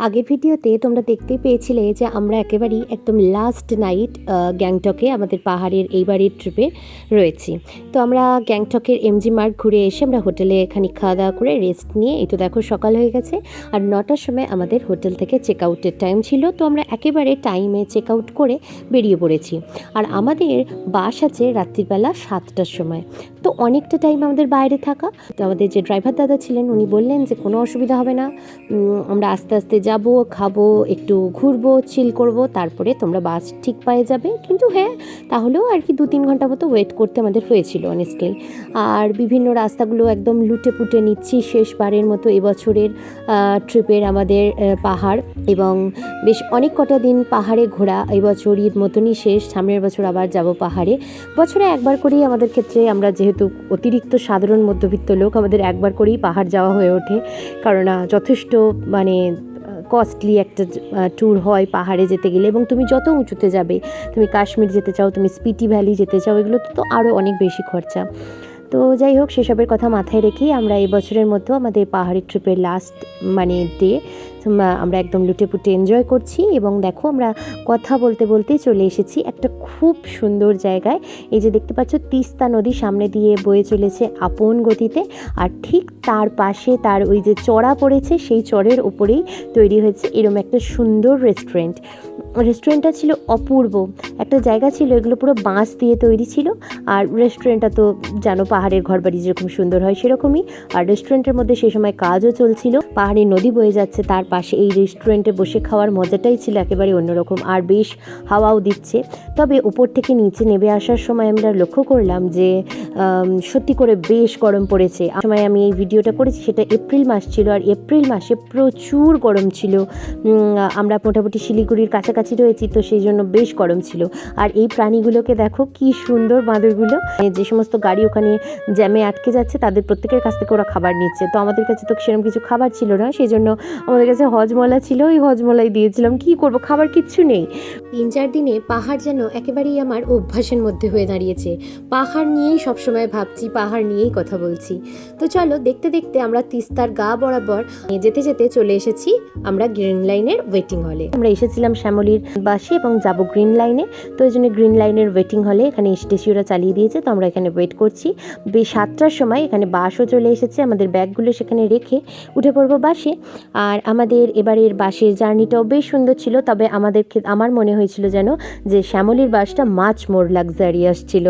আগের ভিডিওতে তোমরা দেখতেই পেয়েছিলে যে আমরা একেবারেই একদম লাস্ট নাইট গ্যাংটকে আমাদের পাহাড়ের এইবারের ট্রিপে রয়েছি। তো আমরা গ্যাংটকের এমজি মার্গ ঘুরে এসে আমরা হোটেলে খানিক খাওয়া দাওয়া করে রেস্ট নিয়ে এই তো দেখো সকাল হয়ে গেছে আর 9টার সময় আমাদের হোটেল থেকে চেক আউটের টাইম ছিল। তো আমরা একেবারে টাইমে চেক আউট করে বেরিয়ে পড়েছি। আর আমাদের বাস আছে রাত্রিবেলা 7টার সময়। তো অনেকটা টাইম আমাদের বাইরে থাকা। তো আমাদের যে ড্রাইভার দাদা ছিলেন উনি বললেন যে কোনো অসুবিধা হবে না, আমরা আস্তে আস্তে যাব, খাবো, একটু ঘুরবো, চিল করব, তারপরে তোমরা বাস ঠিক পেয়ে যাবে। কিন্তু হ্যাঁ, তাহলেও আর কি 2-3 ঘন্টা মতো ওয়েট করতে আমাদের হয়েছিল অনেস্টলি। আর বিভিন্ন রাস্তাগুলো একদম লুটে পুটে নিচ্ছি শেষবারের মতো এবছরের ট্রিপের আমাদের পাহাড়, এবং বেশ অনেক কটা দিন পাহাড়ে ঘোরা এবছর ঈদ মতনই শেষ। সামনের বছর আবার যাব পাহাড়ে। বছরে একবার করেই আমাদের ক্ষেত্রে, আমরা যেহেতু অতিরিক্ত সাধারণ মধ্যবিত্ত লোক, আমাদের একবার করেই পাহাড় যাওয়া হয়ে ওঠে, কারণ যথেষ্ট মানে কস্টলি একটা ট্যুর হয় পাহাড়ে যেতে গেলে। এবং তুমি যত উঁচুতে যাবে, তুমি কাশ্মীর যেতে চাও, তুমি স্পিটি ভ্যালি যেতে চাও, এগুলো তো আরও অনেক বেশি খরচা। তো যাই হোক, সেসবের কথা মাথায় রেখেই আমরা এই বছরের মতো আমাদের পাহাড়ি ট্রিপের লাস্ট ডে আমরা একদম লুটেপুটে এনজয় করছি। এবং দেখো, আমরা কথা বলতে বলতেই চলে এসেছি একটা খুব সুন্দর জায়গায়। এই যে দেখতে পাচ্ছ, তিস্তা নদী সামনে দিয়ে বয়ে চলেছে আপন গতিতে, আর ঠিক তার পাশে তার ওই যে চড়া পড়েছে, সেই চড়ের উপরেই তৈরি হয়েছে এরম একটা সুন্দর রেস্টুরেন্ট। রেস্টুরেন্টটা ছিল অপূর্ব একটা জায়গা ছিল, এগুলো পুরো বাঁশ দিয়ে তৈরি ছিল। আর রেস্টুরেন্টটা তো জানো, পাহাড়ের ঘরবাড়ি যেরকম সুন্দর হয় সেরকমই। আর রেস্টুরেন্টের মধ্যে সেই সময় কাজও চলছিল, পাহাড়ি নদী বয়ে যাচ্ছে তার পাশে। এই রেস্টুরেন্টে বসে খাওয়ার মজাটাই ছিল একেবারে অন্যরকম, আর বেশ হাওয়াও দিচ্ছে। তবে উপর থেকে নিচে নেমে আসার সময় আমরা লক্ষ্য করলাম যে সত্যি করে বেশ গরম পড়েছে। সময় আমি এই ভিডিওটা করেছি সেটা এপ্রিল মাস ছিল, আর এপ্রিল মাসে প্রচুর গরম ছিল। আমরা মোটামুটি শিলিগুড়ির কাছাকাছি রয়েছি, তো সেই জন্য বেশ গরম ছিল। আর এই প্রাণীগুলোকে দেখো কি সুন্দর, বাঁদরগুলো। যে সমস্ত গাড়ি ওখানে জ্যামে আটকে যাচ্ছে তাদের প্রত্যেকের কাছ থেকে ওরা খাবার নিচ্ছে। তো আমাদের কাছে তো সেরকম কিছু খাবার ছিল না, সেই জন্য আমাদের কাছে হজমলা ছিল, ওই হজমলাই দিয়েছিলাম। কি করব, খাবার কিচ্ছু নেই। 3-4 দিনে পাহাড় যেন একেবারেই আমার অভ্যাসের মধ্যে হয়ে দাঁড়িয়েছে। পাহাড় নিয়েই সবসময় ভাবছি, পাহাড় নিয়েই কথা বলছি। তো চলো, দেখতে দেখতে আমরা তিস্তার গা বরাবর যেতে যেতে চলে এসেছি আমরা গ্রিন লাইনের ওয়েটিং হলে। আমরা এসেছিলাম শ্যামলীর বাসে এবং যাব গ্রিন লাইনে। তো এই জন্য গ্রিন লাইনের ওয়েটিং হলে এখানে এসটিসিওরা চালিয়ে দিয়েছে, তো আমরা এখানে ওয়েট করছি। 7টার সময় এখানে বাসও চলে এসেছে, আমাদের ব্যাগগুলো সেখানে রেখে উঠে পড়বো বাসে। আর আমাদের এবারের বাসের জার্নিটাও বেশ সুন্দর ছিল, তবে আমার মনে হয়েছিল যেন যে শ্যামলীর বাসটা মাচ মোর লাক্সারিয়াস ছিল।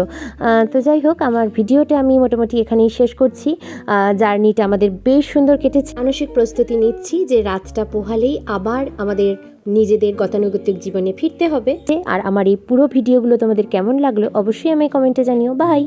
তো যাই হোক, আমার ভিডিওটা আমি মোটামুটি এখানেই শেষ করছি। জার্নিটা আমাদের বেশ সুন্দর কেটেছে। মানসিক প্রস্তুতি নিচ্ছি যে রাতটা পোহালেই আবার আমাদের নিজেদের গতানুগতিক জীবনে ফিরতে হবে। আর আমার এই পুরো ভিডিওগুলো তোমাদের কেমন লাগলো অবশ্যই আমি কমেন্টে জানিও। বাই।